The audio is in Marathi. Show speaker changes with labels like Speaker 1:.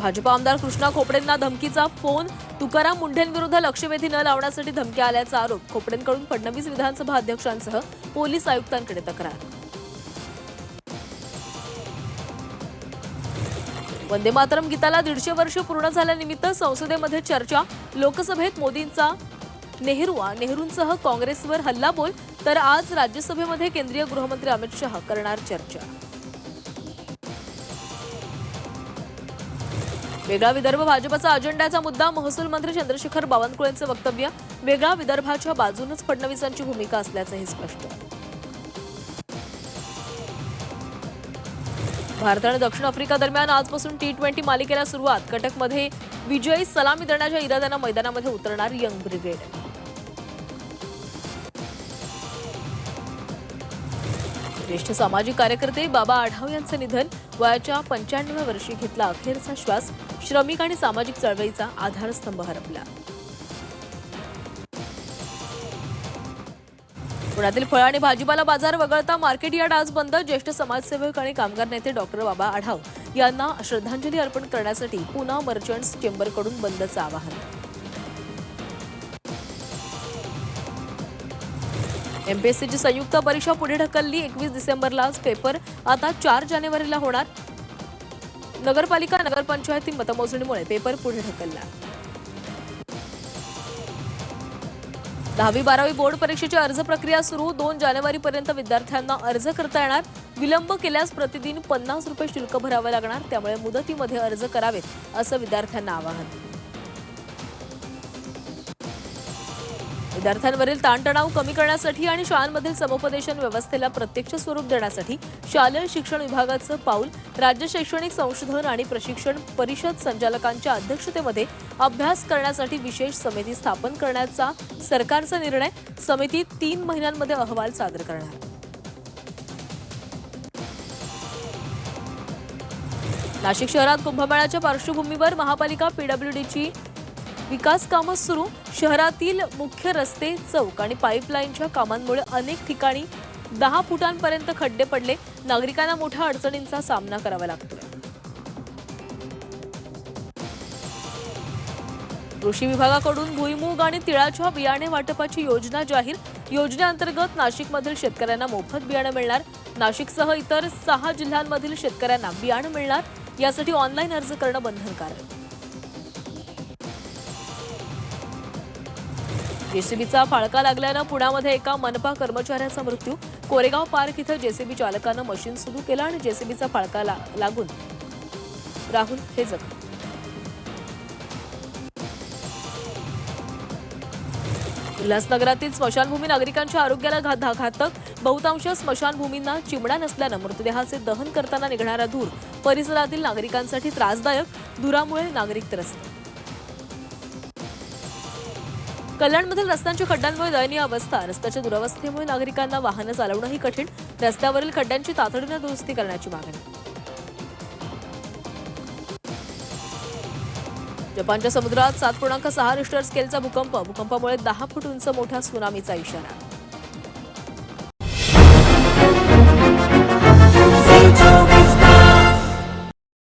Speaker 1: भाजप आमदार कृष्णा खोपडेंना धमकीचा फोन. तुकाराम मुंढेंविरुद्ध लक्षवेधी न लावण्यासाठी धमक्या आल्याचा आरोप. खोपडेंकडून फडणवीस विधानसभा अध्यक्षांसह पोलीस आयुक्तांकडे तक्रार. वंदे मातरम गीताला 150 वर्ष पूर्ण झाल्यानिमित्त संसदेमध्ये चर्चा. लोकसभेत मोदींचा नेहरूंसह काँग्रेसवर हल्लाबोल. तर आज राज्यसभेमध्ये केंद्रीय गृहमंत्री अमित शहा करणार चर्चा. वेगळा विदर्भ भाजपचा अजेंड्याचा मुद्दा. महसूल मंत्री चंद्रशेखर बावनकुळेंचं वक्तव्य. वेगळा विदर्भाच्या बाजूनच फडणवीसांची भूमिका असल्याचंही स्पष्ट. भारत आणि दक्षिण आफ्रिका दरम्यान आजपासून T20 मालिकेला सुरुवात. कटकमध्ये विजयी सलामी देण्याच्या इराद्यानं मैदानामध्ये उतरणार यंग ब्रिगेड. ज्येष्ठ सामाजिक कार्यकर्ते बाबा आढाव यांचं निधन. वयाच्या 95व्या वर्षी घेतला अखेरचा श्वास. श्रमिक आणि सामाजिक चळवळीचा आधारस्तंभ हरपला. पुण्यातील फळ आणि भाजीपाला बाजार वगळता मार्केट यार्ड आज बंद. ज्येष्ठ समाजसेवक आणि कामगार नेते डॉक्टर बाबा आढाव यांना श्रद्धांजली अर्पण करण्यासाठी पुणा मर्चंट्स चेंबरकडून बंदचं आवाहन. एमपीएससीची संयुक्त परीक्षा पुढे ढकलली. 21 डिसेंबरलाच पेपर आता 4 जानेवारीला होणार. नगरपालिका नगरपंचायती मतमोजणीमुळे पेपर पुढे ढकलला. 10वी-12वी बोर्ड परीक्षेची अर्ज प्रक्रिया सुरू. 2 जानेवारीपर्यंत विद्यार्थ्यांना अर्ज करता येणार. विलंब केल्यास प्रतिदिन 50 रुपये शुल्क भरावे लागणार. त्यामुळे मुदतीमध्ये अर्ज करावेत असं विद्यार्थ्यांना आवाहन. विद्यार्थ्यांवरील ताणतणाव कमी करण्यासाठी आणि शाळांमधील समुपदेशन व्यवस्थेला प्रत्यक्ष स्वरूप देण्यासाठी शालेय शिक्षण विभागाचं पाऊल. राज्य शैक्षणिक संशोधन आणि प्रशिक्षण परिषद संचालकांच्या अध्यक्षतेमध्ये अभ्यास करण्यासाठी विशेष समिती स्थापन करण्याचा सरकारचा निर्णय. समिती 3 महिन्यांमध्ये अहवाल सादर करणार. नाशिक शहरात कुंभमेळ्याच्या पार्श्वभूमीवर महापालिका पीडब्ल्यूडीची विकास कामं सुरू. शहरातील मुख्य रस्ते, चौक आणि पाईपलाईनच्या कामांमुळे अनेक ठिकाणी 10 फुटांपर्यंत खड्डे पडले. नागरिकांना मोठ्या अडचणींचा सामना करावा लागतोय. कृषी विभागाकडून भुईमूग आणि तिळाच्या बियाणे वाटपाची योजना जाहीर. योजनेअंतर्गत नाशिकमधील शेतकऱ्यांना मोफत बियाणे मिळणार. नाशिकसह इतर 6 जिल्ह्यांमधील शेतकऱ्यांना बियाणे मिळणार. यासाठी ऑनलाईन अर्ज करणं बंधनकारक. जेसीबीचा फाळका लागल्यानं पुण्यामध्ये एका मनपा कर्मचाऱ्याचा मृत्यू. कोरेगाव पार्क इथं जेसीबी चालकानं मशीन सुरू केलं आणि जेसीबीचा फाळका लागून राहुल हे जखमी. उल्हासनगरातील स्मशानभूमी नागरिकांच्या आरोग्याला घातक. बहुतांश स्मशानभूमींना चिमण्या नसल्यानं मृतदेहाचे दहन करताना निघणारा धूर परिसरातील नागरिकांसाठी त्रासदायक. धुरामुळे नागरिक त्रस्त. कल्याणमधील रस्त्यांच्या खड्ड्यांमुळे दयनीय अवस्था. रस्त्याच्या दुरवस्थेमुळे नागरिकांना वाहनं चालवणंही कठीण. रस्त्यावरील खड्ड्यांची तातडीने दुरुस्ती करण्याची मागणी. जपानच्या समुद्रात 7.6 रिश्टर स्केलचा भूकंप. भूकंपामुळे 10 फूट उंच मोठ्या त्सुनामीचा इशारा.